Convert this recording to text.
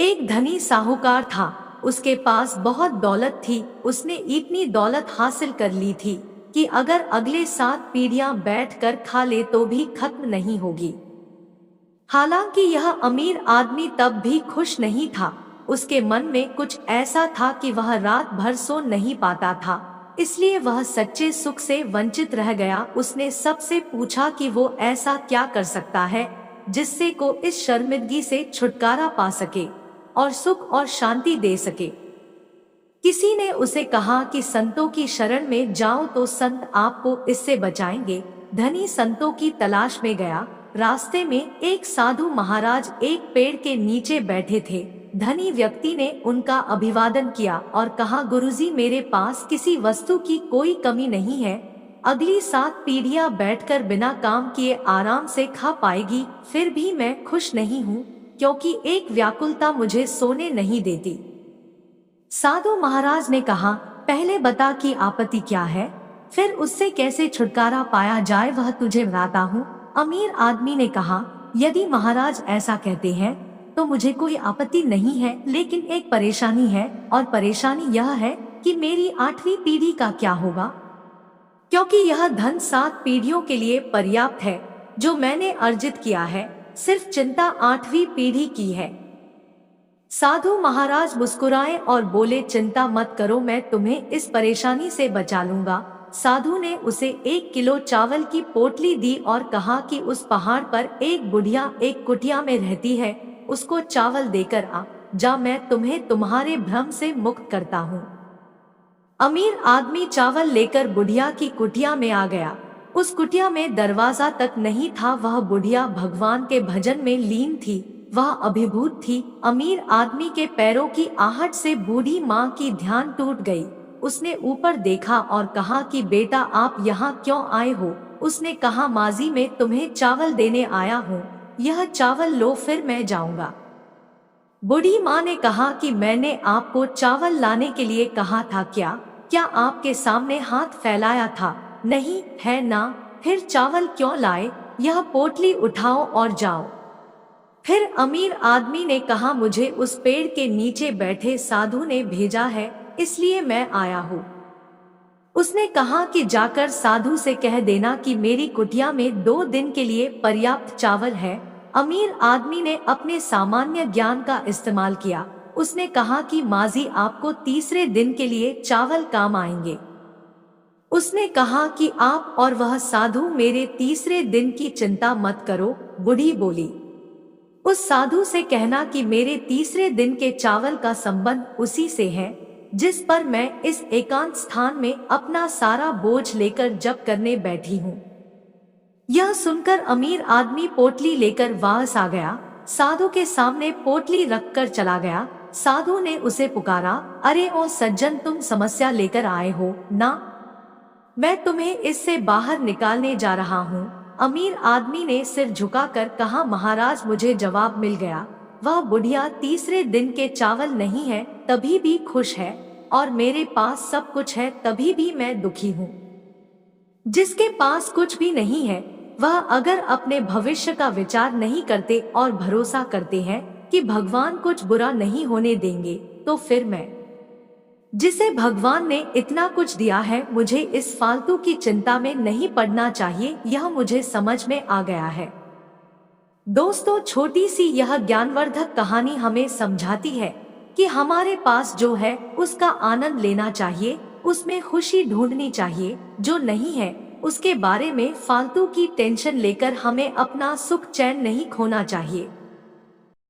एक धनी साहूकार था। उसके पास बहुत दौलत थी। उसने इतनी दौलत हासिल कर ली थी कि अगर अगले 7 पीढ़ियां बैठकर खा ले तो भी खत्म नहीं होगी। हालांकि यह अमीर आदमी तब भी खुश नहीं था। उसके मन में कुछ ऐसा था कि वह रात भर सो नहीं पाता था, इसलिए वह सच्चे सुख से वंचित रह गया। उसने सबसे पूछा कि वो ऐसा क्या कर सकता है जिससे को इस शर्मिंदगी से छुटकारा पा सके और सुख और शांति दे सके। किसी ने उसे कहा कि संतों की शरण में जाओ तो संत आपको इससे बचाएंगे। धनी संतों की तलाश में गया। रास्ते में एक साधु महाराज एक पेड़ के नीचे बैठे थे। धनी व्यक्ति ने उनका अभिवादन किया और कहा, गुरुजी, मेरे पास किसी वस्तु की कोई कमी नहीं है। अगली 7 पीढ़ियां बैठकर बिना काम किए आराम से खा पाएगी, फिर भी मैं खुश नहीं हूँ क्योंकि एक व्याकुलता मुझे सोने नहीं देती। साधु महाराज ने कहा, पहले बता कि आपत्ति क्या है, फिर उससे कैसे छुटकारा पाया जाए वह तुझे बताता हूँ। अमीर आदमी ने कहा, यदि महाराज ऐसा कहते हैं तो मुझे कोई आपत्ति नहीं है, लेकिन एक परेशानी है और परेशानी यह है कि मेरी 8वीं पीढ़ी का क्या होगा, क्योंकि यह धन 7 पीढ़ियों के लिए पर्याप्त है जो मैंने अर्जित किया है। सिर्फ चिंता 8वीं पीढ़ी की है। साधु महाराज मुस्कुराए और बोले, चिंता मत करो, मैं तुम्हें इस परेशानी से बचा लूंगा। साधु ने उसे 1 किलो चावल की पोटली दी और कहा कि उस पहाड़ पर एक बुढ़िया एक कुटिया में रहती है, उसको चावल देकर आ जा, मैं तुम्हें तुम्हारे भ्रम से मुक्त करता हूँ। अमीर आदमी चावल लेकर बुढ़िया की कुटिया में आ गया। उस कुटिया में दरवाजा तक नहीं था। वह बुढ़िया भगवान के भजन में लीन थी, वह अभिभूत थी। अमीर आदमी के पैरों की आहट से बूढ़ी माँ की ध्यान टूट गई। उसने ऊपर देखा और कहा कि बेटा, आप यहाँ क्यों आए हो? उसने कहा, माजी में तुम्हें चावल देने आया हूँ, यह चावल लो, फिर मैं जाऊंगा। बूढ़ी माँ ने कहा कि मैंने आपको चावल लाने के लिए कहा था, क्या आपके सामने हाथ फैलाया था? नहीं है ना, फिर चावल क्यों लाए? यह पोटली उठाओ और जाओ। फिर अमीर आदमी ने कहा, मुझे उस पेड़ के नीचे बैठे साधु ने भेजा है, इसलिए मैं आया हूँ। उसने कहा कि जाकर साधु से कह देना कि मेरी कुटिया में 2 दिन के लिए पर्याप्त चावल है। अमीर आदमी ने अपने सामान्य ज्ञान का इस्तेमाल किया। उसने कहा कि माजी, आपको तीसरे दिन के लिए चावल काम आएंगे। उसने कहा कि आप और वह साधु मेरे तीसरे दिन की चिंता मत करो। बूढ़ी बोली, उस साधु से कहना कि मेरे तीसरे दिन के चावल का संबंध उसी से है जिस पर मैं इस एकांत स्थान में अपना सारा बोझ लेकर जप करने बैठी हूँ। यह सुनकर अमीर आदमी पोटली लेकर वापस आ गया। साधु के सामने पोटली रखकर चला गया। साधु ने उसे पुकारा, अरे ओ सज्जन, तुम समस्या लेकर आए हो ना? मैं तुम्हें इससे बाहर निकालने जा रहा हूँ। अमीर आदमी ने सिर झुकाकर कहा, महाराज, मुझे जवाब मिल गया। वह बुढ़िया तीसरे दिन के चावल नहीं है तभी भी खुश है, और मेरे पास सब कुछ है तभी भी मैं दुखी हूँ। जिसके पास कुछ भी नहीं है वह अगर अपने भविष्य का विचार नहीं करते और भरोसा करते हैं कि भगवान कुछ बुरा नहीं होने देंगे, तो फिर मैं, जिसे भगवान ने इतना कुछ दिया है, मुझे इस फालतू की चिंता में नहीं पड़ना चाहिए। यह मुझे समझ में आ गया है। दोस्तों, छोटी सी यह ज्ञानवर्धक कहानी हमें समझाती है कि हमारे पास जो है उसका आनंद लेना चाहिए, उसमें खुशी ढूंढनी चाहिए। जो नहीं है उसके बारे में फालतू की टेंशन लेकर हमें अपना सुख चैन नहीं खोना चाहिए।